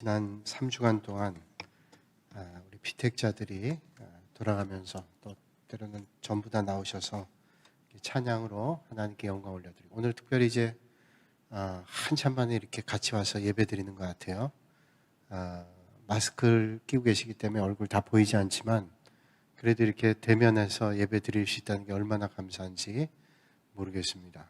지난 3주간 동안 우리 피택자들이 돌아가면서 또 때로는 전부 다 나오셔서 찬양으로 하나님께 영광 올려드리고, 오늘 특별히 이제 한참 만에 이렇게 같이 와서 예배 드리는 것 같아요. 마스크를 끼고 계시기 때문에 얼굴 다 보이지 않지만 그래도 이렇게 대면해서 예배 드릴 수 있다는 게 얼마나 감사한지 모르겠습니다.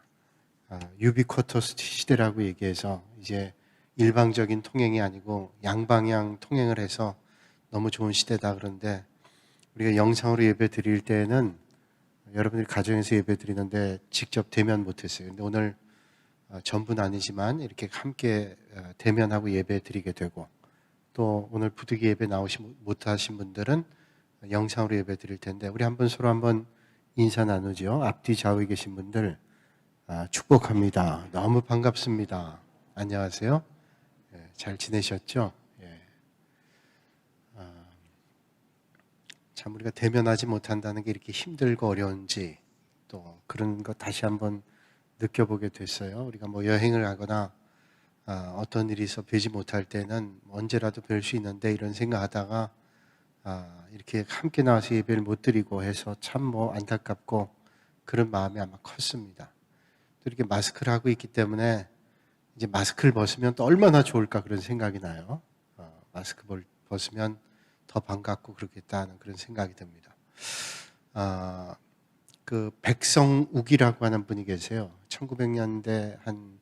유비쿼터스 시대라고 얘기해서 이제 일방적인 통행이 아니고 양방향 통행을 해서 너무 좋은 시대다. 그런데 우리가 영상으로 예배 드릴 때에는 여러분들이 가정에서 예배 드리는데 직접 대면 못했어요. 근데 오늘 전부는 아니지만 이렇게 함께 대면하고 예배 드리게 되고, 또 오늘 부득이 예배 나오시 못하신 분들은 영상으로 예배 드릴 텐데, 우리 한번 서로 한번 인사 나누죠. 앞뒤 좌우에 계신 분들 축복합니다. 너무 반갑습니다. 안녕하세요. 잘 지내셨죠? 참 우리가 대면하지 못한다는 게 이렇게 힘들고 어려운지 또 그런 거 다시 한번 느껴보게 됐어요. 우리가 뭐 여행을 하거나 어떤 일이 있어 뵈지 못할 때는 언제라도 뵐 수 있는데 이런 생각하다가 이렇게 함께 나와서 예배를 못 드리고 해서 참 뭐 안타깝고 그런 마음이 아마 컸습니다. 또 이렇게 마스크를 하고 있기 때문에 이제 마스크를 벗으면 또 얼마나 좋을까 그런 생각이 나요. 마스크 벗으면 더 반갑고 그렇겠다는 그런 생각이 듭니다. 그 백성욱이라고 하는 분이 계세요. 1900년대 한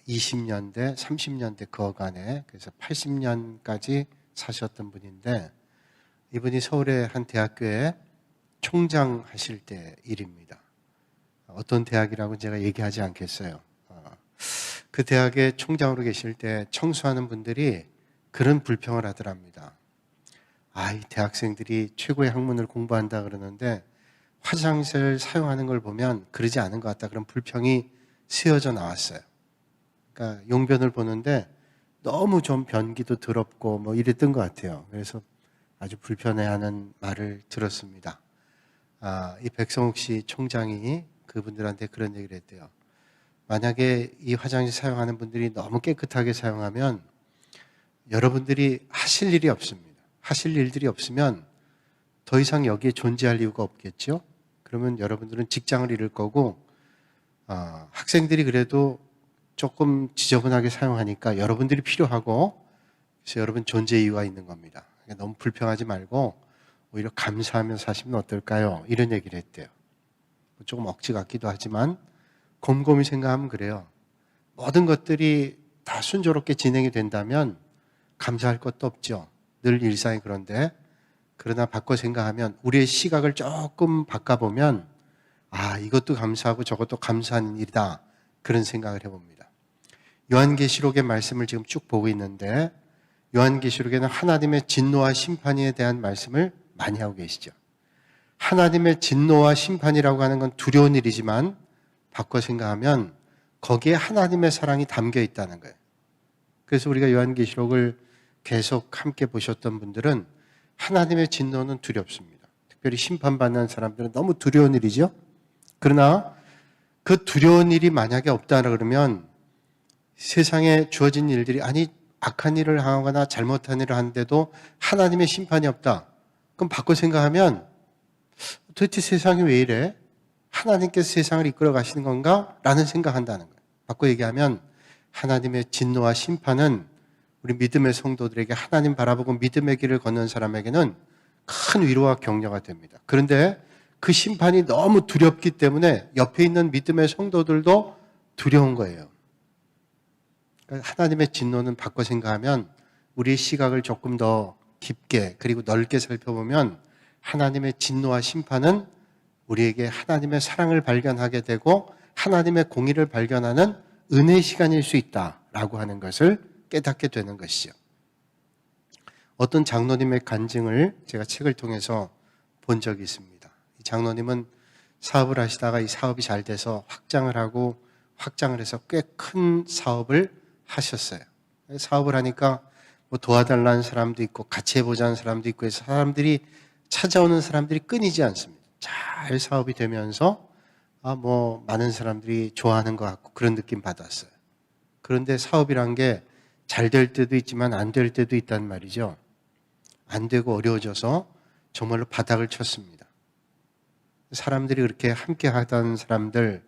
20년대, 30년대 그 어간에, 그래서 80년까지 사셨던 분인데, 이분이 서울의 한 대학교에 총장 하실 때 일입니다. 어떤 대학이라고 제가 얘기하지 않겠어요. 그 대학의 총장으로 계실 때 청소하는 분들이 그런 불평을 하더랍니다. 이 대학생들이 최고의 학문을 공부한다 그러는데 화장실을 사용하는 걸 보면 그러지 않은 것 같다, 그런 불평이 쓰여져 나왔어요. 그러니까 용변을 보는데 너무 좀 변기도 더럽고 뭐 이랬던 것 같아요. 그래서 아주 불편해하는 말을 들었습니다. 이 백성욱 씨 총장이 그분들한테 그런 얘기를 했대요. 만약에 이 화장실 사용하는 분들이 너무 깨끗하게 사용하면 여러분들이 하실 일이 없습니다. 하실 일들이 없으면 더 이상 여기에 존재할 이유가 없겠죠. 그러면 여러분들은 직장을 잃을 거고, 학생들이 그래도 조금 지저분하게 사용하니까 여러분들이 필요하고, 그래서 여러분 존재 이유가 있는 겁니다. 그러니까 너무 불평하지 말고 오히려 감사하면서 사시면 어떨까요? 이런 얘기를 했대요. 조금 억지 같기도 하지만 곰곰이 생각하면 그래요. 모든 것들이 다 순조롭게 진행이 된다면 감사할 것도 없죠. 늘 일상이 그런데, 그러나 바꿔 생각하면 우리의 시각을 조금 바꿔보면 이것도 감사하고 저것도 감사한 일이다, 그런 생각을 해봅니다. 요한계시록의 말씀을 지금 쭉 보고 있는데, 요한계시록에는 하나님의 진노와 심판에 대한 말씀을 많이 하고 계시죠. 하나님의 진노와 심판이라고 하는 건 두려운 일이지만 바꿔 생각하면 거기에 하나님의 사랑이 담겨 있다는 거예요. 그래서 우리가 요한계시록을 계속 함께 보셨던 분들은 하나님의 진노는 두렵습니다. 특별히 심판받는 사람들은 너무 두려운 일이죠. 그러나 그 두려운 일이 만약에 없다 그러면 세상에 주어진 일들이, 악한 일을 하거나 잘못한 일을 하는데도 하나님의 심판이 없다, 그럼 바꿔 생각하면 도대체 세상이 왜 이래? 하나님께서 세상을 이끌어 가시는 건가? 라는 생각한다는 거예요. 바꿔 얘기하면 하나님의 진노와 심판은 우리 믿음의 성도들에게, 하나님 바라보고 믿음의 길을 걷는 사람에게는 큰 위로와 격려가 됩니다. 그런데 그 심판이 너무 두렵기 때문에 옆에 있는 믿음의 성도들도 두려운 거예요. 그러니까 하나님의 진노는 바꿔 생각하면 우리의 시각을 조금 더 깊게 그리고 넓게 살펴보면 하나님의 진노와 심판은 우리에게 하나님의 사랑을 발견하게 되고 하나님의 공의를 발견하는 은혜의 시간일 수 있다라고 하는 것을 깨닫게 되는 것이죠. 어떤 장로님의 간증을 제가 책을 통해서 본 적이 있습니다. 이 장로님은 사업을 하시다가 이 사업이 잘 돼서 확장을 해서 꽤 큰 사업을 하셨어요. 사업을 하니까 뭐 도와달라는 사람도 있고 같이 해보자는 사람도 있고 해서 찾아오는 사람들이 끊이지 않습니다. 잘 사업이 되면서 많은 사람들이 좋아하는 것 같고 그런 느낌 받았어요. 그런데 사업이란 게 잘 될 때도 있지만 안 될 때도 있단 말이죠. 안 되고 어려워져서 정말로 바닥을 쳤습니다. 사람들이 그렇게 함께 하던 사람들,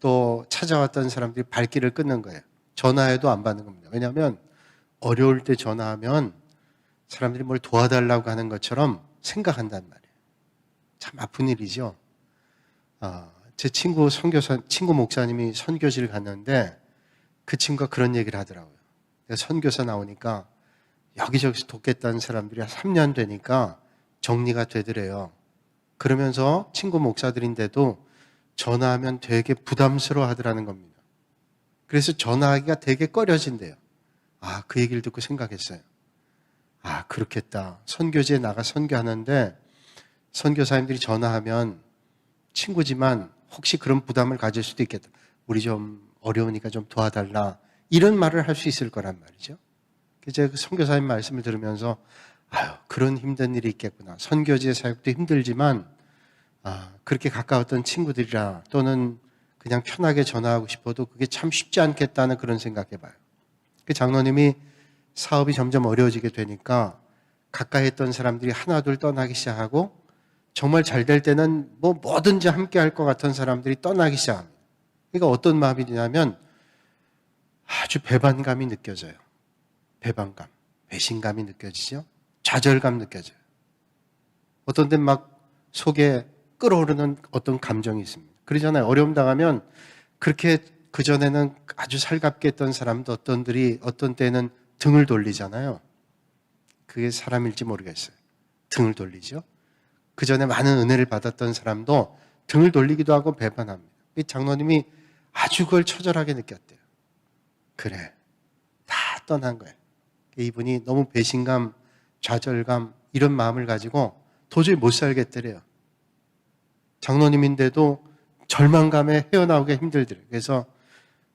또 찾아왔던 사람들이 발길을 끊는 거예요. 전화해도 안 받는 겁니다. 왜냐하면 어려울 때 전화하면 사람들이 뭘 도와달라고 하는 것처럼 생각한단 말이에요. 참 아픈 일이죠. 제 친구 목사님이 선교지를 갔는데 그 친구가 그런 얘기를 하더라고요. 선교사 나오니까 여기저기서 돕겠다는 사람들이 한 3년 되니까 정리가 되더래요. 그러면서 친구 목사들인데도 전화하면 되게 부담스러워 하더라는 겁니다. 그래서 전화하기가 되게 꺼려진대요. 그 얘기를 듣고 생각했어요. 그렇겠다. 선교지에 나가 선교하는데 선교사님들이 전화하면 친구지만 혹시 그런 부담을 가질 수도 있겠다. 우리 좀 어려우니까 좀 도와달라. 이런 말을 할 수 있을 거란 말이죠. 제가 그 선교사님 말씀을 들으면서 그런 힘든 일이 있겠구나. 선교지의 사역도 힘들지만 그렇게 가까웠던 친구들이라 또는 그냥 편하게 전화하고 싶어도 그게 참 쉽지 않겠다는 그런 생각해봐요. 그 장로님이 사업이 점점 어려워지게 되니까 가까이 했던 사람들이 하나둘 떠나기 시작하고 정말 잘 될 때는 뭐든지 함께 할 것 같은 사람들이 떠나기 시작합니다. 그러니까 어떤 마음이 드냐면 아주 배반감이 느껴져요. 배반감, 배신감이 느껴지죠. 좌절감 느껴져요. 어떤 데는 막 속에 끓어오르는 어떤 감정이 있습니다. 그러잖아요. 어려움 당하면 그렇게 그전에는 아주 살갑게 했던 사람도 어떤 때는 등을 돌리잖아요. 그게 사람일지 모르겠어요. 등을 돌리죠. 그전에 많은 은혜를 받았던 사람도 등을 돌리기도 하고 배반합니다. 장로님이 아주 그걸 처절하게 느꼈대요. 그래, 다 떠난 거예요. 이분이 너무 배신감, 좌절감 이런 마음을 가지고 도저히 못 살겠더래요. 장로님인데도 절망감에 헤어나오기 힘들더래요. 그래서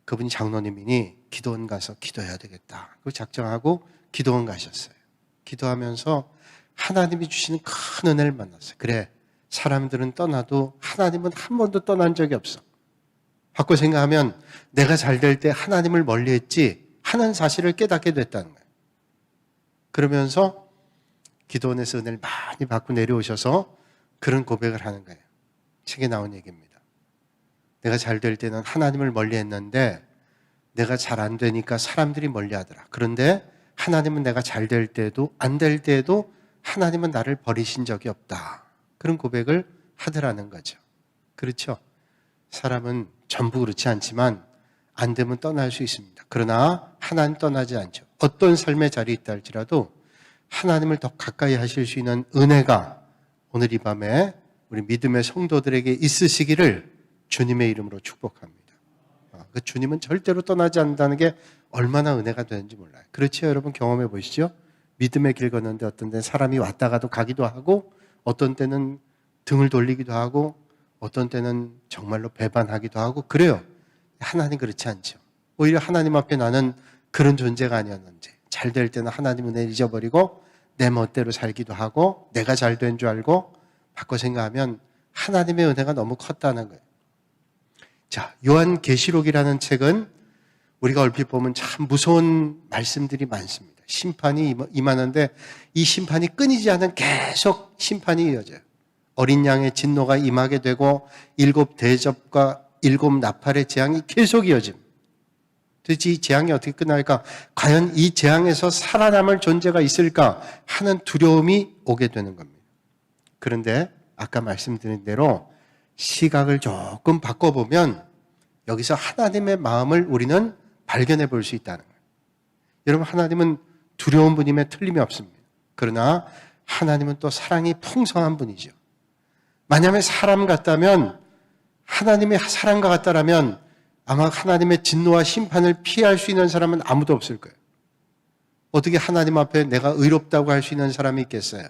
그분이 장로님이니 기도원 가서 기도해야 되겠다. 그걸 작정하고 기도원 가셨어요. 기도하면서 하나님이 주시는 큰 은혜를 만났어요. 그래, 사람들은 떠나도 하나님은 한 번도 떠난 적이 없어. 바꿔 생각하면 내가 잘 될 때 하나님을 멀리했지 하는 사실을 깨닫게 됐다는 거예요. 그러면서 기도원에서 은혜를 많이 받고 내려오셔서 그런 고백을 하는 거예요. 책에 나온 얘기입니다. 내가 잘 될 때는 하나님을 멀리했는데 내가 잘 안 되니까 사람들이 멀리하더라. 그런데 하나님은 내가 잘 될 때도 안 될 때도 하나님은 나를 버리신 적이 없다. 그런 고백을 하더라는 거죠. 그렇죠? 사람은 전부 그렇지 않지만 안 되면 떠날 수 있습니다. 그러나 하나님 떠나지 않죠. 어떤 삶의 자리에 있다 할지라도 하나님을 더 가까이 하실 수 있는 은혜가 오늘 이 밤에 우리 믿음의 성도들에게 있으시기를 주님의 이름으로 축복합니다. 그 주님은 절대로 떠나지 않는다는 게 얼마나 은혜가 되는지 몰라요. 그렇죠? 여러분 경험해 보시죠. 믿음의 길 걷는데 어떤 때는 사람이 왔다가도 가기도 하고 어떤 때는 등을 돌리기도 하고 어떤 때는 정말로 배반하기도 하고 그래요. 하나님 그렇지 않죠. 오히려 하나님 앞에 나는 그런 존재가 아니었는지 잘 될 때는 하나님 은혜를 잊어버리고 내 멋대로 살기도 하고 내가 잘 된 줄 알고 바꿔 생각하면 하나님의 은혜가 너무 컸다는 거예요. 자, 요한계시록이라는 책은 우리가 얼핏 보면 참 무서운 말씀들이 많습니다. 심판이 임하는데 이 심판이 끊이지 않은 계속 심판이 이어져요. 어린 양의 진노가 임하게 되고 7 대접과 7 나팔의 재앙이 계속 이어집니다. 도대체 이 재앙이 어떻게 끝날까? 과연 이 재앙에서 살아남을 존재가 있을까 하는 두려움이 오게 되는 겁니다. 그런데 아까 말씀드린 대로 시각을 조금 바꿔보면 여기서 하나님의 마음을 우리는 발견해 볼 수 있다는 거예요. 여러분 하나님은 두려운 분임에 틀림이 없습니다. 그러나 하나님은 또 사랑이 풍성한 분이죠. 만약에 사람 같다면 하나님의 사랑과 같다라면 아마 하나님의 진노와 심판을 피할 수 있는 사람은 아무도 없을 거예요. 어떻게 하나님 앞에 내가 의롭다고 할 수 있는 사람이 있겠어요?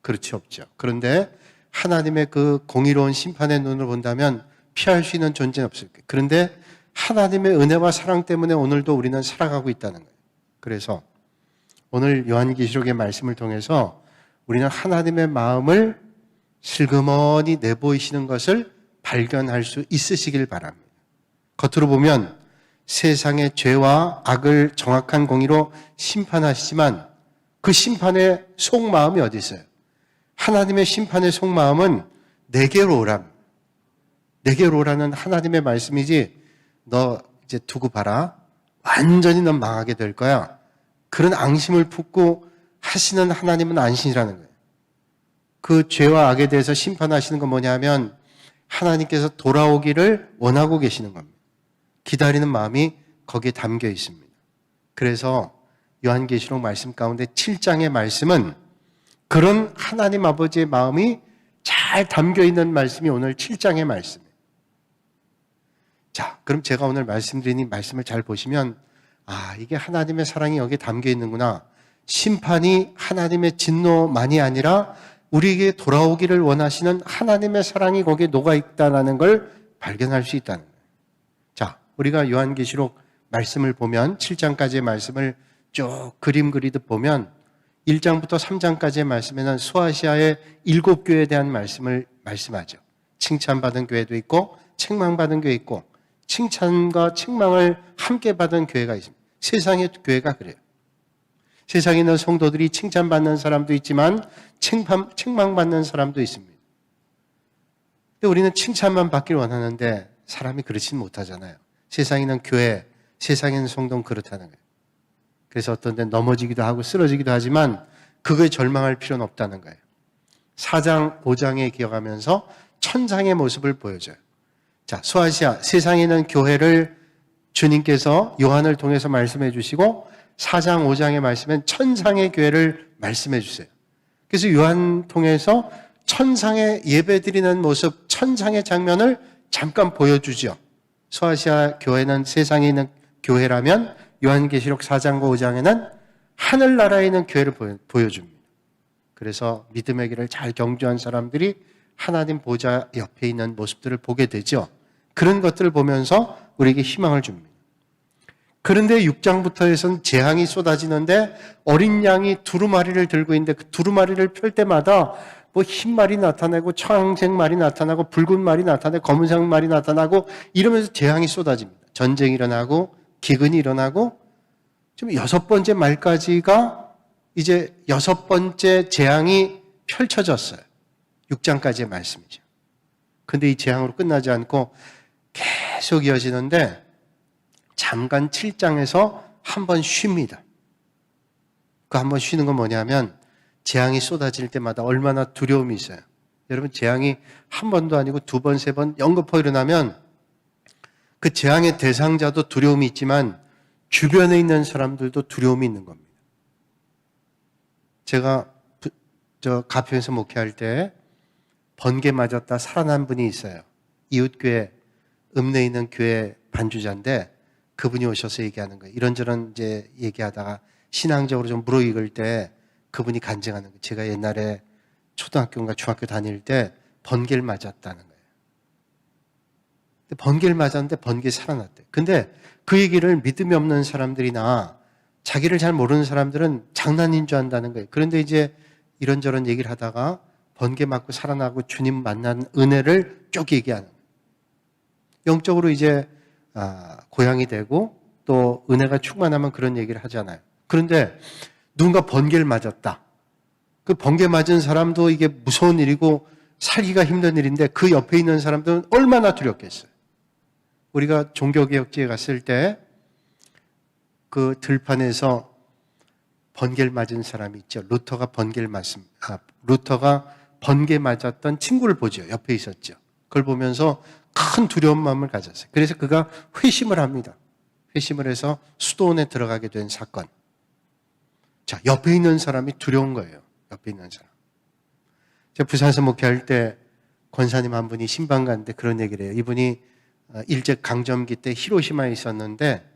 그렇지 없죠. 그런데 하나님의 그 공의로운 심판의 눈을 본다면 피할 수 있는 존재는 없을 거예요. 그런데 하나님의 은혜와 사랑 때문에 오늘도 우리는 살아가고 있다는 거예요. 그래서 오늘 요한계시록의 말씀을 통해서 우리는 하나님의 마음을 슬그머니 내보이시는 것을 발견할 수 있으시길 바랍니다. 겉으로 보면 세상의 죄와 악을 정확한 공의로 심판하시지만 그 심판의 속마음이 어디 있어요? 하나님의 심판의 속마음은 내게로 오라. 내게로 오라는 하나님의 말씀이지 너 이제 두고 봐라. 완전히 넌 망하게 될 거야. 그런 앙심을 품고 하시는 하나님은 안신이라는 거예요. 그 죄와 악에 대해서 심판하시는 건 뭐냐면 하나님께서 돌아오기를 원하고 계시는 겁니다. 기다리는 마음이 거기에 담겨 있습니다. 그래서 요한계시록 말씀 가운데 7장의 말씀은 그런 하나님 아버지의 마음이 잘 담겨 있는 말씀이 오늘 7장의 말씀이에요. 자, 그럼 제가 오늘 말씀드린 이 말씀을 잘 보시면 이게 하나님의 사랑이 여기에 담겨 있는구나. 심판이 하나님의 진노만이 아니라 우리에게 돌아오기를 원하시는 하나님의 사랑이 거기에 녹아 있다는 걸 발견할 수 있다는 거예요. 자, 우리가 요한계시록 말씀을 보면 7장까지의 말씀을 쭉 그림 그리듯 보면 1장부터 3장까지의 말씀에는 소아시아의 7교회에 대한 말씀을 말씀하죠. 칭찬받은 교회도 있고 책망받은 교회 있고 칭찬과 책망을 함께 받은 교회가 있습니다. 세상의 교회가 그래요. 세상에 있는 성도들이 칭찬받는 사람도 있지만 책망받는 사람도 있습니다. 근데 우리는 칭찬만 받길 원하는데 사람이 그렇지는 못하잖아요. 세상에 있는 교회, 세상에 있는 성도는 그렇다는 거예요. 그래서 어떤 데 넘어지기도 하고 쓰러지기도 하지만 그거에 절망할 필요는 없다는 거예요. 4장, 5장에 기억하면서 천상의 모습을 보여줘요. 자, 소아시아, 세상에 있는 교회를 주님께서 요한을 통해서 말씀해 주시고 4장, 5장의 말씀엔 천상의 교회를 말씀해 주세요. 그래서 요한 통해서 천상의 예배 드리는 모습, 천상의 장면을 잠깐 보여주죠. 소아시아 교회는 세상에 있는 교회라면 요한계시록 4장과 5장에는 하늘나라에 있는 교회를 보여줍니다. 그래서 믿음의 길을 잘 경주한 사람들이 하나님 보좌 옆에 있는 모습들을 보게 되죠. 그런 것들을 보면서 우리에게 희망을 줍니다. 그런데 6장부터 해서는 재앙이 쏟아지는데 어린 양이 두루마리를 들고 있는데 그 두루마리를 펼 때마다 뭐 흰 말이 나타나고 청색 말이 나타나고 붉은 말이 나타나고 검은색 말이 나타나고 이러면서 재앙이 쏟아집니다. 전쟁이 일어나고 기근이 일어나고 지금 6번째 말까지가 이제 6번째 재앙이 펼쳐졌어요. 6장까지의 말씀이죠. 근데 이 재앙으로 끝나지 않고 계속 이어지는데 잠깐 7장에서 한 번 쉽니다. 그 한 번 쉬는 건 뭐냐면 재앙이 쏟아질 때마다 얼마나 두려움이 있어요. 여러분 재앙이 한 번도 아니고 2번, 3번 연거푸 일어나면 그 재앙의 대상자도 두려움이 있지만 주변에 있는 사람들도 두려움이 있는 겁니다. 제가 가평에서 목회할 때 번개 맞았다 살아난 분이 있어요. 이웃교회 읍내에 있는 교회 반주자인데 그분이 오셔서 얘기하는 거예요. 이런저런 이제 얘기하다가 신앙적으로 좀 무르익을 때 그분이 간증하는 거예요. 제가 옛날에 초등학교인가 중학교 다닐 때 번개를 맞았다는 거예요. 번개를 맞았는데 번개 살아났대요. 근데 그 얘기를 믿음이 없는 사람들이나 자기를 잘 모르는 사람들은 장난인 줄 안다는 거예요. 그런데 이제 이런저런 얘기를 하다가 번개 맞고 살아나고 주님 만난 은혜를 쭉 얘기하는 거예요. 영적으로 이제 고향이 되고 또 은혜가 충만하면 그런 얘기를 하잖아요. 그런데 누군가 번개를 맞았다. 그 번개 맞은 사람도 이게 무서운 일이고 살기가 힘든 일인데 그 옆에 있는 사람들은 얼마나 두렵겠어요. 우리가 종교개혁지에 갔을 때 그 들판에서 번개를 맞은 사람이 있죠. 루터가 번개 맞았던 친구를 보죠. 옆에 있었죠. 그걸 보면서 큰 두려운 마음을 가졌어요. 그래서 그가 회심을 합니다. 회심을 해서 수도원에 들어가게 된 사건. 자, 옆에 있는 사람이 두려운 거예요. 옆에 있는 사람. 제가 부산에서 목회할 때 권사님 한 분이 신방가인데 그런 얘기를 해요. 이분이 일제강점기 때 히로시마에 있었는데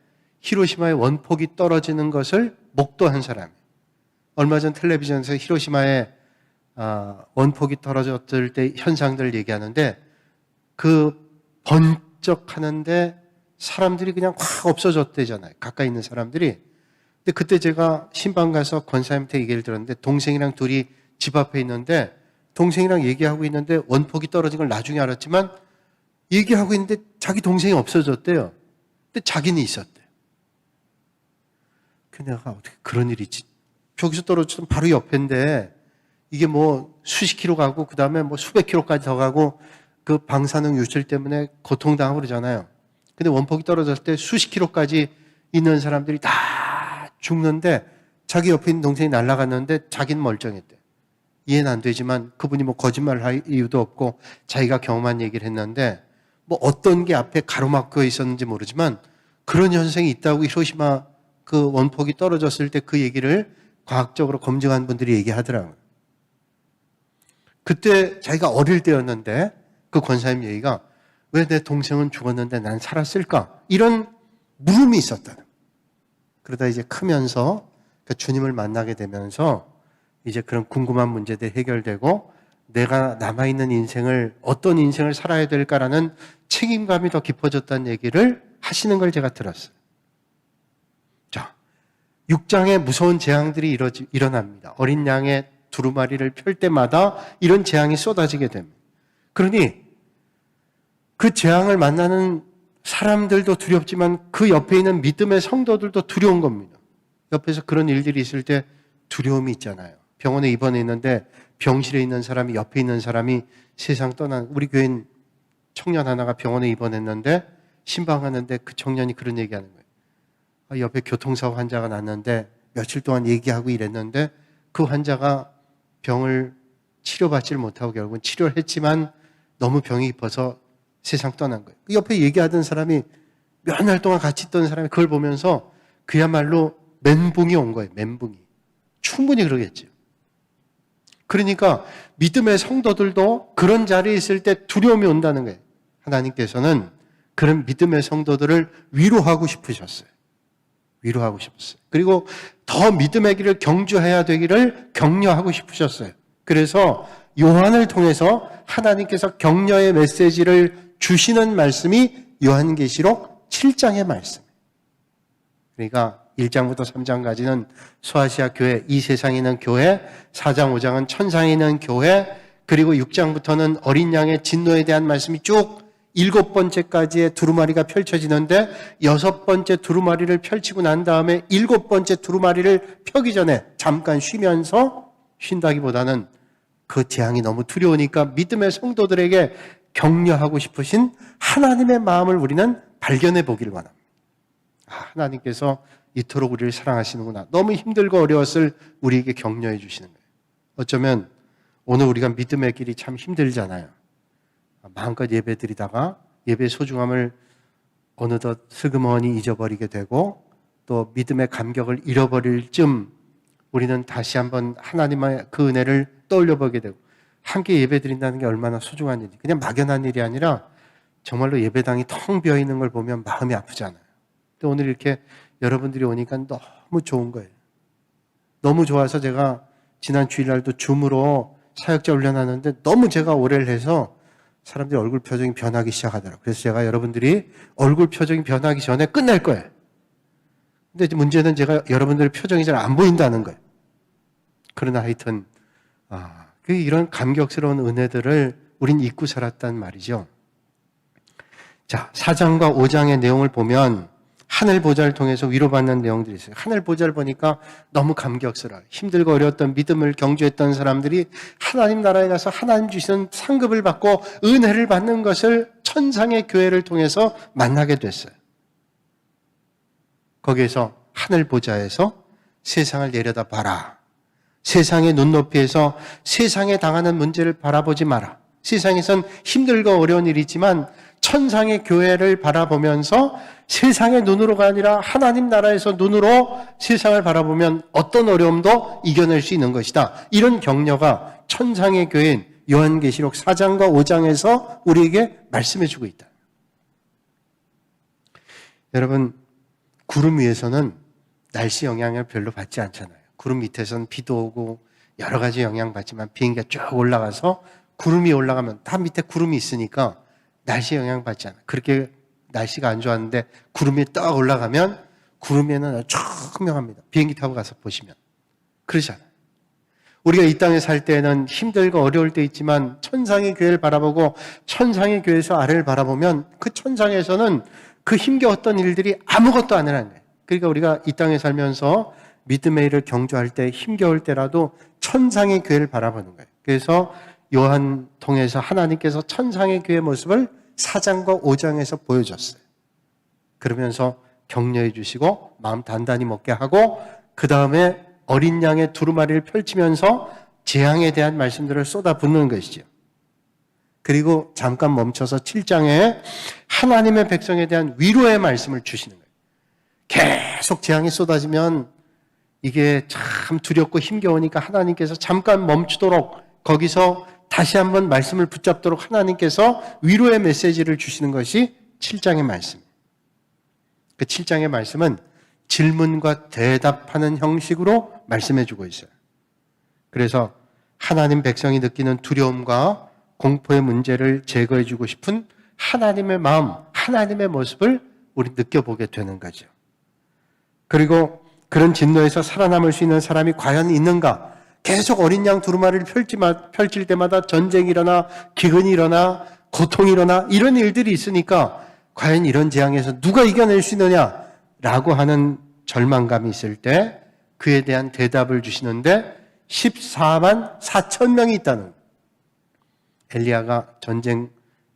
히로시마의 원폭이 떨어지는 것을 목도한 사람이에요. 얼마 전 텔레비전에서 히로시마에 원폭이 떨어졌을 때 현상들을 얘기하는데 그 번쩍하는데 사람들이 그냥 확 없어졌대잖아요. 가까이 있는 사람들이. 근데 그때 제가 신방 가서 권사님한테 얘기를 들었는데 동생이랑 둘이 집 앞에 있는데 동생이랑 얘기하고 있는데 원폭이 떨어진 걸 나중에 알았지만 얘기하고 있는데 자기 동생이 없어졌대요. 근데 자기는 있었대. 그 내가 어떻게 그런 일이 있지? 벽에서 떨어졌으면 바로 옆인데 이게 뭐 수십 킬로 가고 그 다음에 뭐 수백 킬로까지 더 가고 그 방사능 유출 때문에 고통당하고 그러잖아요. 근데 원폭이 떨어졌을 때 수십 킬로까지 있는 사람들이 다 죽는데 자기 옆에 있는 동생이 날아갔는데 자기는 멀쩡했대. 이해는 안 되지만 그분이 뭐 거짓말을 할 이유도 없고 자기가 경험한 얘기를 했는데 뭐 어떤 게 앞에 가로막혀 있었는지 모르지만 그런 현상이 있다고 히로시마 그 원폭이 떨어졌을 때 그 얘기를 과학적으로 검증한 분들이 얘기하더라고요. 그때 자기가 어릴 때였는데 그 권사님 얘기가 왜 내 동생은 죽었는데 난 살았을까? 이런 물음이 있었다. 그러다 이제 크면서 그 주님을 만나게 되면서 이제 그런 궁금한 문제들이 해결되고 내가 남아있는 인생을 어떤 인생을 살아야 될까라는 책임감이 더 깊어졌다는 얘기를 하시는 걸 제가 들었어요. 자, 6장에 무서운 재앙들이 일어납니다. 어린 양의 두루마리를 펼 때마다 이런 재앙이 쏟아지게 됩니다. 그러니 그 재앙을 만나는 사람들도 두렵지만 그 옆에 있는 믿음의 성도들도 두려운 겁니다. 옆에서 그런 일들이 있을 때 두려움이 있잖아요. 병원에 입원해 있는데 병실에 있는 사람이 옆에 있는 사람이 세상 떠난 우리 교인 청년 하나가 병원에 입원했는데 신방하는데 그 청년이 그런 얘기하는 거예요. 옆에 교통사고 환자가 났는데 며칠 동안 얘기하고 이랬는데 그 환자가 병을 치료받지를 못하고 결국은 치료를 했지만 너무 병이 깊어서 세상 떠난 거예요. 그 옆에 얘기하던 사람이 몇 날 동안 같이 있던 사람이 그걸 보면서 그야말로 멘붕이 온 거예요. 멘붕이. 충분히 그러겠죠. 그러니까 믿음의 성도들도 그런 자리에 있을 때 두려움이 온다는 거예요. 하나님께서는 그런 믿음의 성도들을 위로하고 싶으셨어요. 위로하고 싶었어요. 그리고 더 믿음의 길을 경주해야 되기를 격려하고 싶으셨어요. 그래서 요한을 통해서 하나님께서 격려의 메시지를 주시는 말씀이 요한계시록 7장의 말씀이에요. 그러니까 1장부터 3장까지는 소아시아 교회, 이 세상에 있는 교회, 4장, 5장은 천상에 있는 교회, 그리고 6장부터는 어린 양의 진노에 대한 말씀이 쭉 7번째까지의 두루마리가 펼쳐지는데 6번째 두루마리를 펼치고 난 다음에 7번째 두루마리를 펴기 전에 잠깐 쉬면서 쉰다기보다는 그 재앙이 너무 두려우니까 믿음의 성도들에게 격려하고 싶으신 하나님의 마음을 우리는 발견해 보기를 원합니다. 하나님께서 이토록 우리를 사랑하시는구나. 너무 힘들고 어려웠을 우리에게 격려해 주시는 거예요. 어쩌면 오늘 우리가 믿음의 길이 참 힘들잖아요. 마음껏 예배 드리다가 예배의 소중함을 어느덧 슬그머니 잊어버리게 되고 또 믿음의 감격을 잃어버릴 쯤 우리는 다시 한번 하나님의 그 은혜를 떠올려 보게 되고 함께 예배 드린다는 게 얼마나 소중한 일이 그냥 막연한 일이 아니라 정말로 예배당이 텅 비어 있는 걸 보면 마음이 아프잖아요. 근데 오늘 이렇게 여러분들이 오니까 너무 좋은 거예요. 너무 좋아서 제가 지난 주일날도 줌으로 사역자 훈련하는데 너무 제가 오래를 해서 사람들이 얼굴 표정이 변하기 시작하더라고요. 그래서 제가 여러분들이 얼굴 표정이 변하기 전에 끝낼 거예요. 근데 문제는 제가 여러분들의 표정이 잘 안 보인다는 거예요. 그러나 하여튼 이런 감격스러운 은혜들을 우린 잊고 살았단 말이죠. 자, 4장과 5장의 내용을 보면 하늘 보좌를 통해서 위로받는 내용들이 있어요. 하늘 보좌를 보니까 너무 감격스러워요. 힘들고 어려웠던 믿음을 경주했던 사람들이 하나님 나라에 가서 하나님 주시는 상급을 받고 은혜를 받는 것을 천상의 교회를 통해서 만나게 됐어요. 거기에서 하늘 보좌에서 세상을 내려다봐라. 세상의 눈높이에서 세상에 당하는 문제를 바라보지 마라. 세상에선 힘들고 어려운 일이지만 천상의 교회를 바라보면서 세상의 눈으로가 아니라 하나님 나라에서 눈으로 세상을 바라보면 어떤 어려움도 이겨낼 수 있는 것이다. 이런 격려가 천상의 교회인 요한계시록 4장과 5장에서 우리에게 말씀해주고 있다. 여러분, 구름 위에서는 날씨 영향을 별로 받지 않잖아요. 구름 밑에서는 비도 오고 여러 가지 영향 받지만 비행기가 쭉 올라가서 구름이 올라가면 다 밑에 구름이 있으니까 날씨 영향 받지 않아요. 그렇게 날씨가 안 좋았는데 구름이 딱 올라가면 구름에는 청명합니다. 비행기 타고 가서 보시면. 그러잖아요. 우리가 이 땅에 살 때는 힘들고 어려울 때 있지만 천상의 교회를 바라보고 천상의 교회에서 아래를 바라보면 그 천상에서는 그 힘겨웠던 일들이 아무것도 아니라는 거예요. 그러니까 우리가 이 땅에 살면서 믿음의 일을 경주할 때 힘겨울 때라도 천상의 교회를 바라보는 거예요. 그래서 요한 통해서 하나님께서 천상의 교회의 모습을 4장과 5장에서 보여줬어요. 그러면서 격려해 주시고 마음 단단히 먹게 하고 그 다음에 어린 양의 두루마리를 펼치면서 재앙에 대한 말씀들을 쏟아붓는 것이죠. 그리고 잠깐 멈춰서 7장에 하나님의 백성에 대한 위로의 말씀을 주시는 거예요. 계속 재앙이 쏟아지면 이게 참 두렵고 힘겨우니까 하나님께서 잠깐 멈추도록 거기서 다시 한번 말씀을 붙잡도록 하나님께서 위로의 메시지를 주시는 것이 7장의 말씀이에요. 그 7장의 말씀은 질문과 대답하는 형식으로 말씀해 주고 있어요. 그래서 하나님 백성이 느끼는 두려움과 공포의 문제를 제거해 주고 싶은 하나님의 마음, 하나님의 모습을 우리 느껴보게 되는 거죠. 그리고 그런 진노에서 살아남을 수 있는 사람이 과연 있는가? 계속 어린 양 두루마리를 펼칠 때마다 전쟁이 일어나, 기근이 일어나, 고통이 일어나 이런 일들이 있으니까 과연 이런 재앙에서 누가 이겨낼 수 있느냐라고 하는 절망감이 있을 때 그에 대한 대답을 주시는데 14만 4천 명이 있다는 거예요. 엘리야가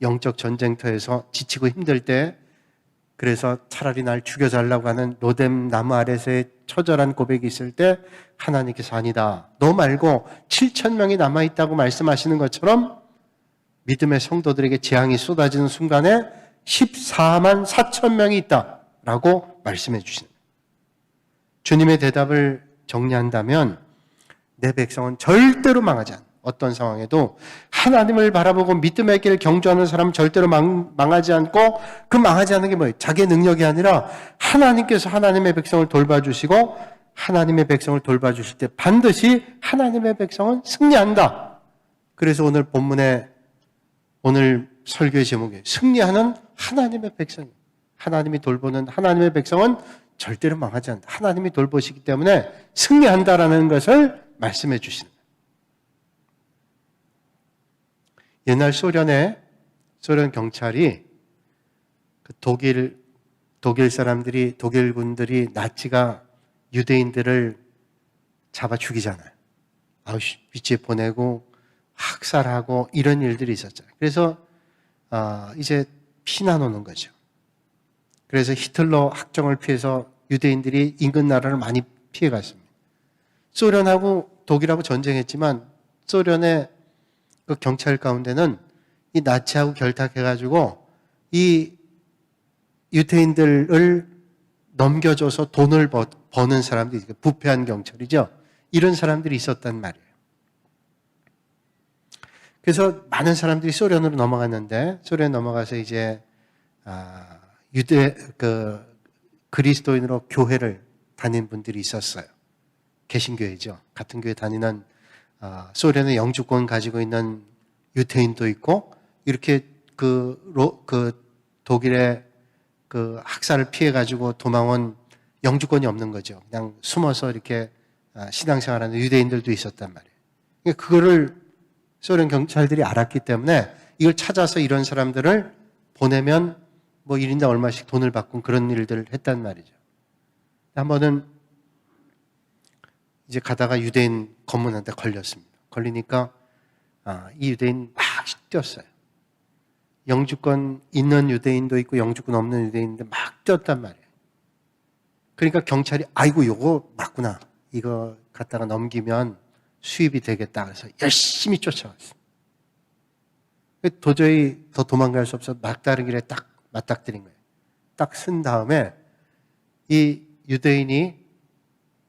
영적 전쟁터에서 지치고 힘들 때 그래서 차라리 날 죽여달라고 하는 로뎀 나무 아래서의 처절한 고백이 있을 때 하나님께서 아니다. 너 말고 7천 명이 남아있다고 말씀하시는 것처럼 믿음의 성도들에게 재앙이 쏟아지는 순간에 14만 4천 명이 있다라고 말씀해 주시는 거예요. 주님의 대답을 정리한다면 내 백성은 절대로 망하지 않아. 어떤 상황에도 하나님을 바라보고 믿음의 길 경주하는 사람은 절대로 망하지 않고 그 망하지 않는 게 뭐예요? 자기의 능력이 아니라 하나님께서 하나님의 백성을 돌봐주시고 하나님의 백성을 돌봐주실 때 반드시 하나님의 백성은 승리한다. 그래서 오늘 본문에 오늘 설교의 제목이 승리하는 하나님의 백성. 하나님이 돌보는 하나님의 백성은 절대로 망하지 않는다. 하나님이 돌보시기 때문에 승리한다라는 것을 말씀해 주시는 거예요. 옛날 소련 경찰이 독일 사람들이 독일 군들이 나치가 유대인들을 잡아 죽이잖아요. 아우슈비츠에 보내고 학살하고 이런 일들이 있었잖아요. 그래서 이제 피난 오는 거죠. 그래서 히틀러 학정을 피해서 유대인들이 인근 나라를 많이 피해갔습니다. 소련하고 독일하고 전쟁했지만 소련의 그 경찰 가운데는 이 나치하고 결탁해가지고 이 유대인들을 넘겨줘서 돈을 버는 사람들이 부패한 경찰이죠. 이런 사람들이 있었단 말이에요. 그래서 많은 사람들이 소련으로 넘어갔는데 소련 넘어가서 이제 그리스도인으로 교회를 다닌 분들이 있었어요. 개신교회죠. 같은 교회 다니는 소련의 영주권 가지고 있는 유태인도 있고 이렇게 독일의 그 학살을 피해 가지고 도망온 영주권이 없는 거죠. 그냥 숨어서 이렇게 신앙생활하는 유대인들도 있었단 말이에요. 그러니까 그거를 소련 경찰들이 알았기 때문에 이걸 찾아서 이런 사람들을 보내면 뭐 1인당 얼마씩 돈을 받고 그런 일들을 했단 말이죠. 한 번은 이제 가다가 유대인 검문한테 걸렸습니다. 걸리니까 이 유대인 막 뛰었어요. 영주권 있는 유대인도 있고 영주권 없는 유대인인데 막 뛰었단 말이에요. 그러니까 경찰이 아이고 요거 맞구나. 이거 갖다가 넘기면 수입이 되겠다. 그래서 열심히 쫓아왔어요. 도저히 더 도망갈 수 없어서 막다른 길에 딱 맞닥뜨린 거예요. 딱 쓴 다음에 이 유대인이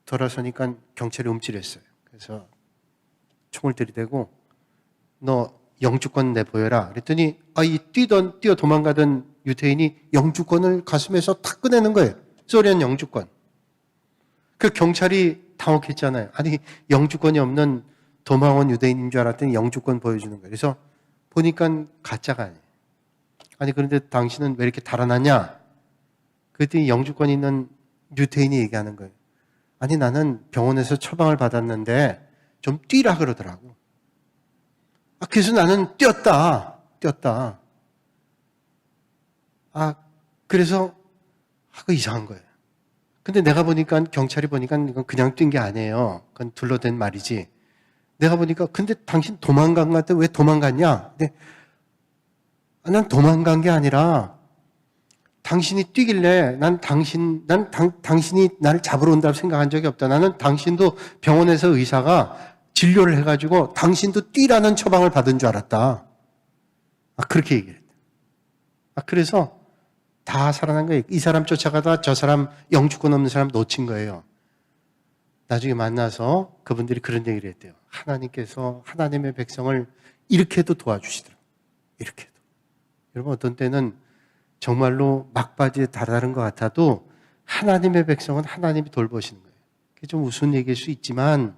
돌아서니까 경찰이 움찔했어요. 그래서 총을 들이대고 너 영주권 내보여라. 그랬더니 이 뛰어 도망가던 유대인이 영주권을 가슴에서 탁 꺼내는 거예요. 소련 영주권. 그 경찰이 당혹했잖아요. 아니 영주권이 없는 도망온 유대인인 줄 알았더니 영주권 보여주는 거예요. 그래서 보니까 가짜가 아니에요. 아니 그런데 당신은 왜 이렇게 달아나냐? 그랬더니 영주권 있는 유대인이 얘기하는 거예요. 아니 나는 병원에서 처방을 받았는데 좀 뛰라 그러더라고. 그래서 나는 뛰었다. 그래서 하고 이상한 거예요. 근데 내가 보니까 경찰이 보니까 이건 그냥 뛴 게 아니에요. 그건 둘러댄 말이지. 내가 보니까 근데 당신 도망간 것 같아. 왜 도망갔냐? 근데 난 도망간 게 아니라 당신이 뛰길래 당신이 나를 잡으러 온다고 생각한 적이 없다. 나는 당신도 병원에서 의사가 진료를 해가지고 당신도 뛰라는 처방을 받은 줄 알았다. 그렇게 얘기를 했다. 그래서 다 살아난 거예요. 이 사람 쫓아가다 저 사람 영주권 없는 사람 놓친 거예요. 나중에 만나서 그분들이 그런 얘기를 했대요. 하나님께서 하나님의 백성을 이렇게도 도와주시더라고요. 이렇게도. 여러분 어떤 때는 정말로 막바지에 다다른 것 같아도 하나님의 백성은 하나님이 돌보시는 거예요. 그게 좀 우스운 얘기일 수 있지만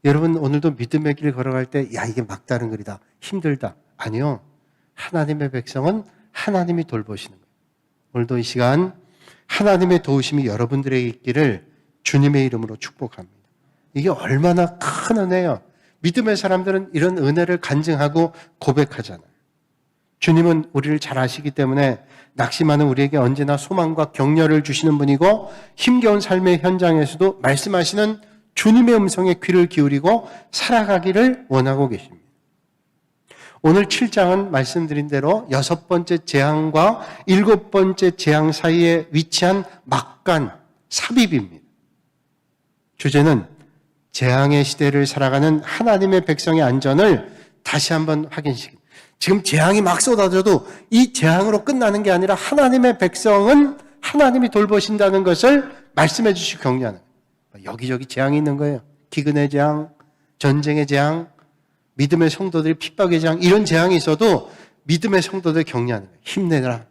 여러분 오늘도 믿음의 길 걸어갈 때 야 이게 막다른 길이다. 힘들다. 아니요. 하나님의 백성은 하나님이 돌보시는 거예요. 오늘도 이 시간 하나님의 도우심이 여러분들에게 있기를 주님의 이름으로 축복합니다. 이게 얼마나 큰 은혜예요. 믿음의 사람들은 이런 은혜를 간증하고 고백하잖아요. 주님은 우리를 잘 아시기 때문에 낙심하는 우리에게 언제나 소망과 격려를 주시는 분이고 힘겨운 삶의 현장에서도 말씀하시는 주님의 음성에 귀를 기울이고 살아가기를 원하고 계십니다. 오늘 7장은 말씀드린 대로 6번째 재앙과 7번째 재앙 사이에 위치한 막간 삽입입니다. 주제는 재앙의 시대를 살아가는 하나님의 백성의 안전을 다시 한번 확인시킵니다. 지금 재앙이 막 쏟아져도 이 재앙으로 끝나는 게 아니라 하나님의 백성은 하나님이 돌보신다는 것을 말씀해 주시고 격려하는 거예요. 여기저기 재앙이 있는 거예요. 기근의 재앙, 전쟁의 재앙, 믿음의 성도들이 핍박의 재앙, 이런 재앙이 있어도 믿음의 성도들 격려하는 거예요. 힘내라.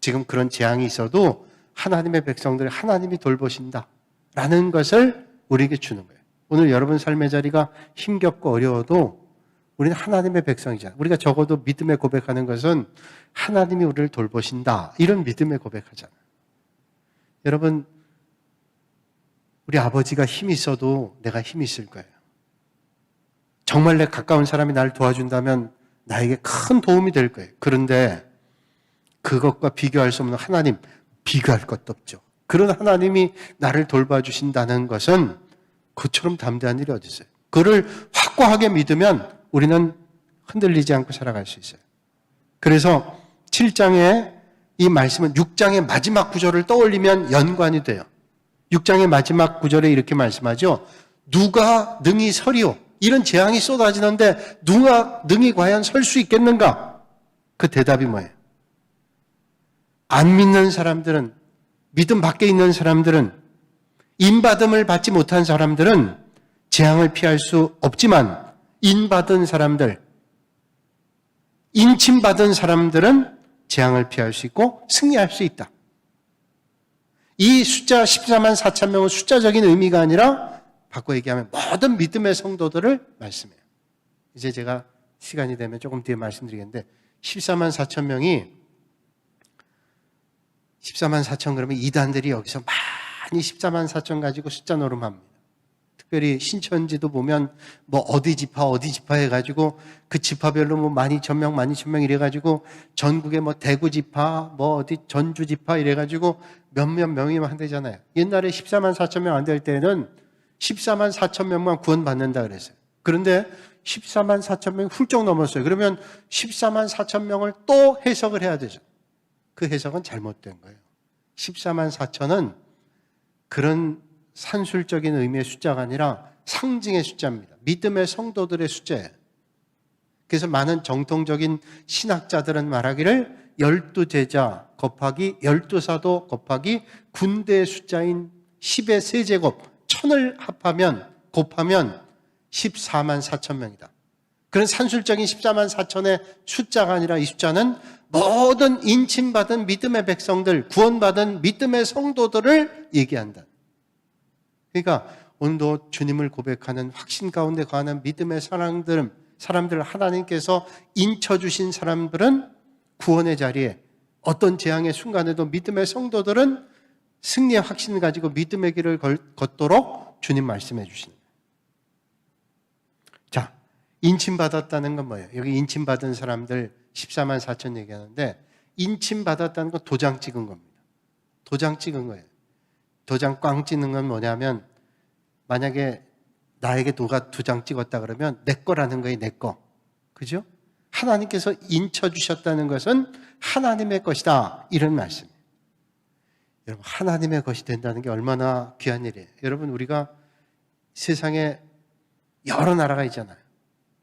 지금 그런 재앙이 있어도 하나님의 백성들 하나님이 돌보신다 라는 것을 우리에게 주는 거예요. 오늘 여러분 삶의 자리가 힘겹고 어려워도 우리는 하나님의 백성이잖아요. 우리가 적어도 믿음의 고백하는 것은 하나님이 우리를 돌보신다. 이런 믿음의 고백하잖아요. 여러분, 우리 아버지가 힘이 있어도 내가 힘이 있을 거예요. 정말 내 가까운 사람이 나를 도와준다면 나에게 큰 도움이 될 거예요. 그런데 그것과 비교할 수 없는 하나님, 비교할 것도 없죠. 그런 하나님이 나를 돌봐주신다는 것은 그처럼 담대한 일이 어디 있어요. 그를 확고하게 믿으면 우리는 흔들리지 않고 살아갈 수 있어요. 그래서 7장의 이 말씀은 6장의 마지막 구절을 떠올리면 연관이 돼요. 6장의 마지막 구절에 이렇게 말씀하죠. 누가 능히 서리오? 이런 재앙이 쏟아지는데 누가 능히 과연 설 수 있겠는가? 그 대답이 뭐예요? 안 믿는 사람들은, 믿음 밖에 있는 사람들은, 인받음을 받지 못한 사람들은 재앙을 피할 수 없지만 인받은 사람들, 인침받은 사람들은 재앙을 피할 수 있고 승리할 수 있다. 이 숫자 14만 4천 명은 숫자적인 의미가 아니라 바꿔 얘기하면 모든 믿음의 성도들을 말씀해요. 이제 제가 시간이 되면 조금 뒤에 말씀드리겠는데 14만 4천 명이 14만 4천 그러면 이단들이 여기서 많이 14만 4천 가지고 숫자 노름합니다. 특별히 신천지도 보면 뭐 어디 지파 해가지고 그 지파별로 뭐 12,000명 이래가지고 전국에 뭐 대구 지파, 뭐 어디 전주 지파 이래가지고 몇몇 명이면 한대잖아요. 옛날에 14만 4천 명 안 될 때는 14만 4천 명만 구원받는다 그랬어요. 그런데 14만 4천 명이 훌쩍 넘었어요. 그러면 14만 4천 명을 또 해석을 해야 되죠. 그 해석은 잘못된 거예요. 14만 4천은 그런 산술적인 의미의 숫자가 아니라 상징의 숫자입니다. 믿음의 성도들의 숫자예요. 그래서 많은 정통적인 신학자들은 말하기를 12제자 곱하기 12사도 곱하기 군대의 숫자인 10의 세제곱 1000을 곱하면 14만 4천 명이다. 그런 산술적인 14만 4천의 숫자가 아니라 이 숫자는 모든 인침받은 믿음의 백성들, 구원받은 믿음의 성도들을 얘기한다. 그러니까 오늘도 주님을 고백하는 확신 가운데 거하는 믿음의 사람들 하나님께서 인쳐주신 사람들은 구원의 자리에 어떤 재앙의 순간에도 믿음의 성도들은 승리의 확신을 가지고 믿음의 길을 걷도록 주님 말씀해 주십니다. 자, 인침받았다는 건 뭐예요? 여기 인침받은 사람들 14만 4천 얘기하는데 인침받았다는 건 도장 찍은 겁니다. 도장 찍은 거예요. 도장 꽝 찍는 건 뭐냐면 만약에 나에게 누가 두 장 찍었다 그러면 내 거라는 거예요. 내 거. 그죠? 하나님께서 인쳐주셨다는 것은 하나님의 것이다. 이런 말씀이에요. 여러분, 하나님의 것이 된다는 게 얼마나 귀한 일이에요. 여러분, 우리가 세상에 여러 나라가 있잖아요.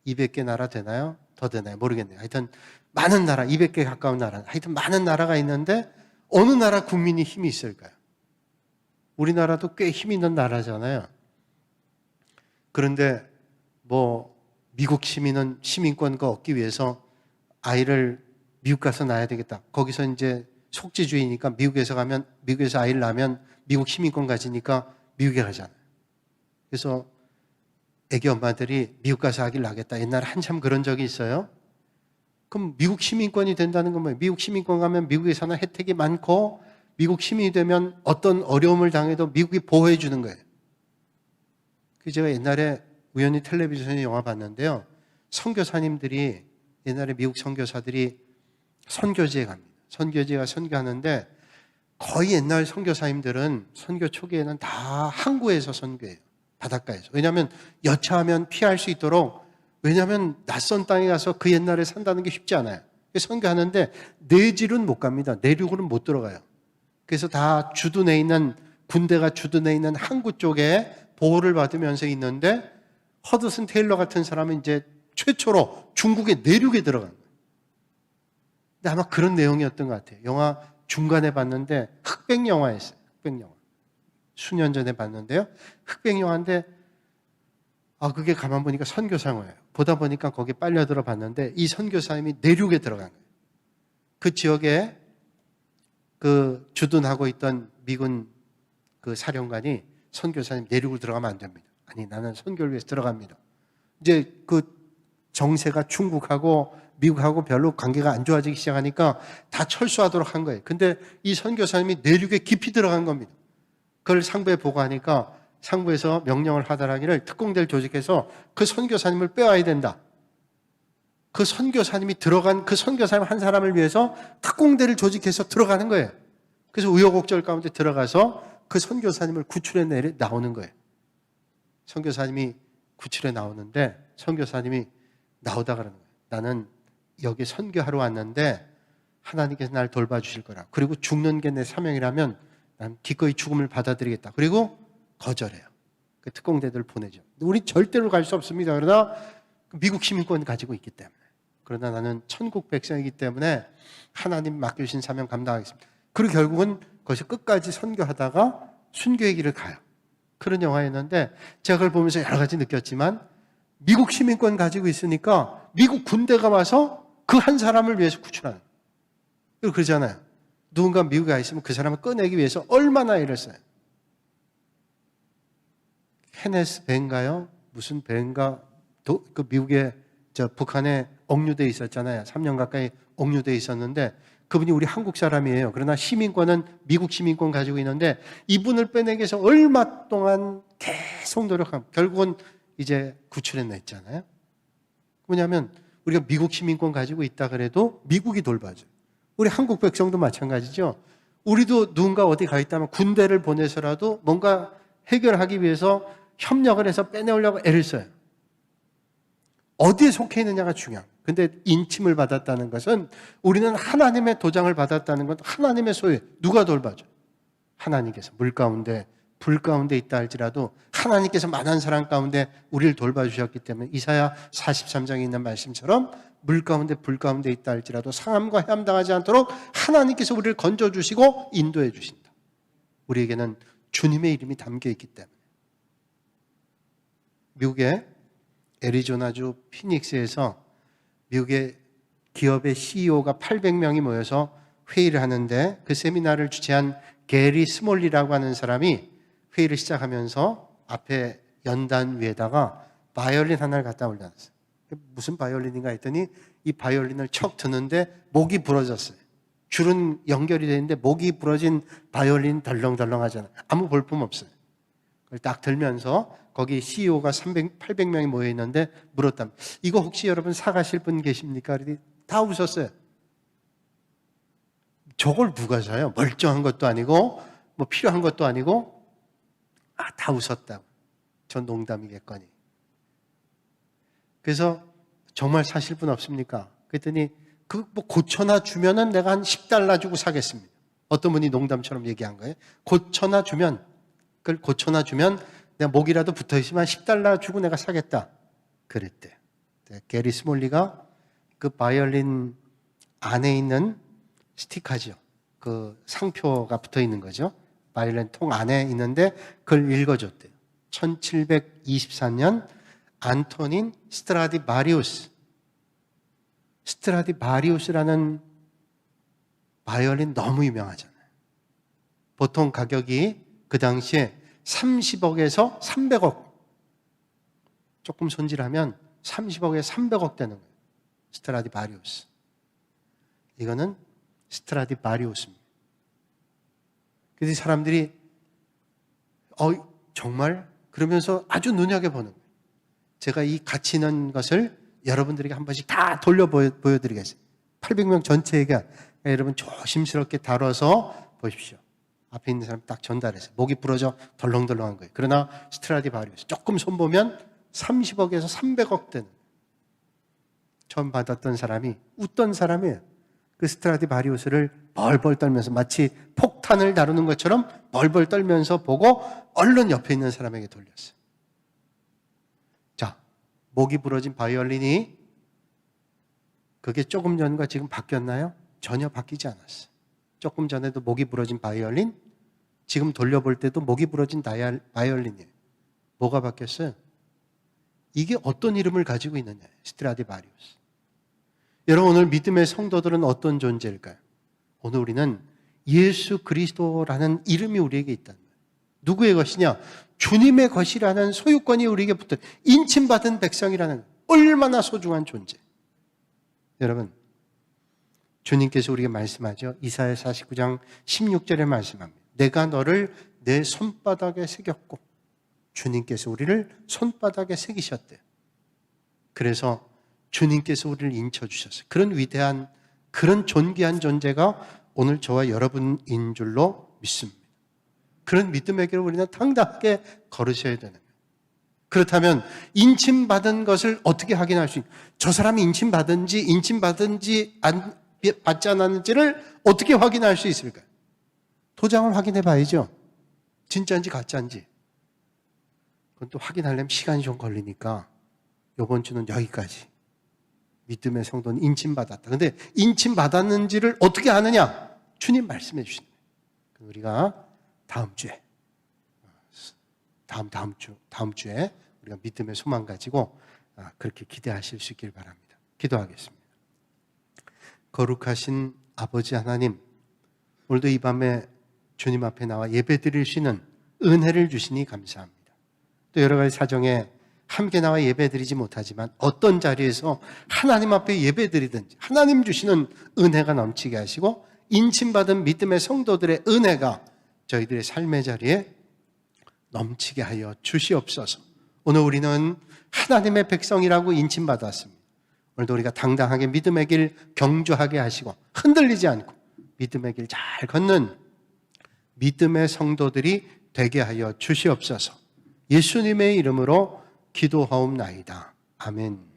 200개 나라 되나요? 더 되나요? 모르겠네요. 하여튼 많은 나라, 200개 가까운 나라, 하여튼 많은 나라가 있는데 어느 나라 국민이 힘이 있을까요? 우리나라도 꽤 힘 있는 나라잖아요. 그런데 뭐 미국 시민은 시민권과 얻기 위해서 아이를 미국 가서 낳아야 되겠다. 거기서 이제 속지주의니까 미국에서 아이를 낳으면 미국 시민권 가지니까 미국에 가잖아요. 그래서 애기 엄마들이 미국 가서 아기를 낳겠다. 옛날에 한참 그런 적이 있어요. 그럼 미국 시민권이 된다는 건 뭐예요? 미국 시민권 가면 미국에 사는 혜택이 많고 미국 시민이 되면 어떤 어려움을 당해도 미국이 보호해 주는 거예요. 그래서 제가 옛날에 우연히 텔레비전에 영화 봤는데요. 선교사님들이 옛날에 미국 선교사들이 선교지에 갑니다. 선교지에 가 선교하는데 거의 옛날 선교사님들은 선교 초기에는 다 항구에서 선교해요. 바닷가에서. 왜냐하면 여차하면 피할 수 있도록, 왜냐하면 낯선 땅에 가서 그 옛날에 산다는 게 쉽지 않아요. 선교하는데 내질은 못 갑니다. 내륙으로는 못 들어가요. 그래서 다 주둔해 있는, 군대가 주둔해 있는 항구 쪽에 보호를 받으면서 있는데 허드슨 테일러 같은 사람은 이제 최초로 중국의 내륙에 들어간 거예요. 근데 아마 그런 내용이었던 것 같아요. 영화 중간에 봤는데 흑백 영화였어요. 흑백 영화. 수년 전에 봤는데요. 흑백 영화인데 그게 가만 보니까 선교사예요. 보다 보니까 거기 빨려 들어봤는데 이 선교사님이 내륙에 들어간 거예요. 그 지역에 그 주둔하고 있던 미군 그 사령관이 선교사님 내륙을 들어가면 안 됩니다. 아니, 나는 선교를 위해서 들어갑니다. 이제 그 정세가 중국하고 미국하고 별로 관계가 안 좋아지기 시작하니까 다 철수하도록 한 거예요. 근데 이 선교사님이 내륙에 깊이 들어간 겁니다. 그걸 상부에 보고하니까 상부에서 명령을 하더라기를 특공대를 조직해서 그 선교사님을 빼와야 된다. 그 선교사님이 들어간 그 선교사님 한 사람을 위해서 특공대를 조직해서 들어가는 거예요. 그래서 우여곡절 가운데 들어가서 그 선교사님을 구출해 나오는 거예요. 선교사님이 구출해 나오는데 선교사님이 나오다 그러는 거예요. 나는 여기 선교하러 왔는데 하나님께서 날 돌봐주실 거라. 그리고 죽는 게 내 사명이라면 난 기꺼이 죽음을 받아들이겠다. 그리고 거절해요. 그 특공대들을 보내죠. 우리 절대로 갈 수 없습니다. 그러나 미국 시민권 가지고 있기 때문에. 그러나 나는 천국 백성이기 때문에 하나님 맡겨주신 사명 감당하겠습니다. 그리고 결국은 거기서 끝까지 선교하다가 순교의 길을 가요. 그런 영화였는데 제가 그걸 보면서 여러 가지 느꼈지만 미국 시민권 가지고 있으니까 미국 군대가 와서 그 한 사람을 위해서 구출하는 거예요. 그리고 그러잖아요. 누군가 미국에 가 있으면 그 사람을 꺼내기 위해서 얼마나 애를 써요. 헤네스 배인가요? 무슨 배인가? 그 미국에 북한에 억류돼 있었잖아요. 3년 가까이 억류돼 있었는데 그분이 우리 한국 사람이에요. 그러나 시민권은 미국 시민권 가지고 있는데 이분을 빼내기 위해서 얼마 동안 계속 노력하면 결국은 이제 구출해냈잖아요. 뭐냐면 우리가 미국 시민권 가지고 있다 그래도 미국이 돌봐줘요. 우리 한국 백성도 마찬가지죠. 우리도 누군가 어디 가 있다면 군대를 보내서라도 뭔가 해결하기 위해서 협력을 해서 빼내오려고 애를 써요. 어디에 속해 있느냐가 중요합니다. 근데 인침을 받았다는 것은 우리는 하나님의 도장을 받았다는 건 하나님의 소유. 누가 돌봐줘요? 하나님께서 물 가운데 불 가운데 있다 할지라도 하나님께서 많은 사람 가운데 우리를 돌봐주셨기 때문에 이사야 43장에 있는 말씀처럼 물 가운데 불 가운데 있다 할지라도 상함과 해함 당하지 않도록 하나님께서 우리를 건져주시고 인도해 주신다. 우리에게는 주님의 이름이 담겨 있기 때문에. 미국의 애리조나주 피닉스에서 미국의 기업의 CEO가 800명이 모여서 회의를 하는데 그 세미나를 주최한 게리 스몰리라고 하는 사람이 회의를 시작하면서 앞에 연단 위에다가 바이올린 하나를 갖다 올려놨어요. 무슨 바이올린인가 했더니 이 바이올린을 척 드는데 목이 부러졌어요. 줄은 연결이 되는데 목이 부러진 바이올린 덜렁덜렁 하잖아요. 아무 볼품 없어요. 그걸 딱 들면서 거기 CEO가 800명이 모여있는데 물었다. 이거 혹시 여러분 사가실 분 계십니까? 그랬더니 다 웃었어요. 저걸 누가 사요? 멀쩡한 것도 아니고 뭐 필요한 것도 아니고 다 웃었다고. 전 농담이겠거니. 그래서 정말 사실 분 없습니까? 그랬더니 그 뭐 고쳐나 주면은 내가 한 $10 주고 사겠습니다. 어떤 분이 농담처럼 얘기한 거예요. 고쳐나 주면 내가 목이라도 붙어 있으면 $10 주고 내가 사겠다. 그랬대. 게리 스몰리가 그 바이올린 안에 있는 스티커죠. 그 상표가 붙어 있는 거죠. 바이올린 통 안에 있는데 그걸 읽어줬대요. 1724년 안토닌 스트라디바리우스라는 바이올린 너무 유명하잖아요. 보통 가격이 그 당시에 30억에서 300억. 조금 손질하면 30억에서 300억 되는 거예요. 스트라디바리우스. 이거는 스트라디바리우스입니다. 그래서 사람들이 정말 그러면서 아주 눈여겨보는 거예요. 제가 이 가치 있는 것을 여러분들에게 한 번씩 다 돌려 보여드리겠습니다. 800명 전체가 여러분 조심스럽게 다뤄서 보십시오. 앞에 있는 사람 딱 전달해서 목이 부러져 덜렁덜렁한 거예요. 그러나 스트라디바리우스 조금 손보면 30억에서 300억 되는 처음 받았던 사람이 웃던 사람이에요. 그 스트라디바리우스를 벌벌 떨면서 마치 폭탄을 다루는 것처럼 벌벌 떨면서 보고 얼른 옆에 있는 사람에게 돌렸어요. 자, 목이 부러진 바이올린이 그게 조금 전과 지금 바뀌었나요? 전혀 바뀌지 않았어요. 조금 전에도 목이 부러진 바이올린, 지금 돌려볼 때도 목이 부러진 바이올린이에요. 뭐가 바뀌었어요? 이게 어떤 이름을 가지고 있느냐? 스트라디바리우스. 여러분, 오늘 믿음의 성도들은 어떤 존재일까요? 오늘 우리는 예수 그리스도라는 이름이 우리에게 있다는 거예요. 누구의 것이냐? 주님의 것이라는 소유권이 우리에게 붙어 인침받은 백성이라는 얼마나 소중한 존재. 여러분, 주님께서 우리에게 말씀하죠. 이사야 49장 16절에 말씀합니다. 내가 너를 내 손바닥에 새겼고, 주님께서 우리를 손바닥에 새기셨대요. 그래서 주님께서 우리를 인쳐주셨어요. 그런 위대한, 그런 존귀한 존재가 오늘 저와 여러분인 줄로 믿습니다. 그런 믿음의 길을 우리는 당당하게 걸으셔야 되는 거예요. 그렇다면 인침받은 것을 어떻게 확인할 수 있는지, 저 사람이 인침받은지 받지 않았는지를 어떻게 확인할 수 있을까요? 도장을 확인해 봐야죠. 진짜인지 가짜인지. 그건 또 확인하려면 시간이 좀 걸리니까 이번 주는 여기까지. 믿음의 성도는 인침받았다. 근데 인침받았는지를 어떻게 아느냐? 주님 말씀해 주시는 거예요. 우리가 다음 주에 우리가 믿음의 소망 가지고 그렇게 기대하실 수 있길 바랍니다. 기도하겠습니다. 거룩하신 아버지 하나님, 오늘도 이 밤에 주님 앞에 나와 예배 드릴 수 있는 은혜를 주시니 감사합니다. 또 여러 가지 사정에 함께 나와 예배 드리지 못하지만 어떤 자리에서 하나님 앞에 예배 드리든지 하나님 주시는 은혜가 넘치게 하시고 인침받은 믿음의 성도들의 은혜가 저희들의 삶의 자리에 넘치게 하여 주시옵소서. 오늘 우리는 하나님의 백성이라고 인침받았습니다. 오늘도 우리가 당당하게 믿음의 길 경주하게 하시고 흔들리지 않고 믿음의 길 잘 걷는 믿음의 성도들이 되게 하여 주시옵소서. 예수님의 이름으로 기도하옵나이다. 아멘.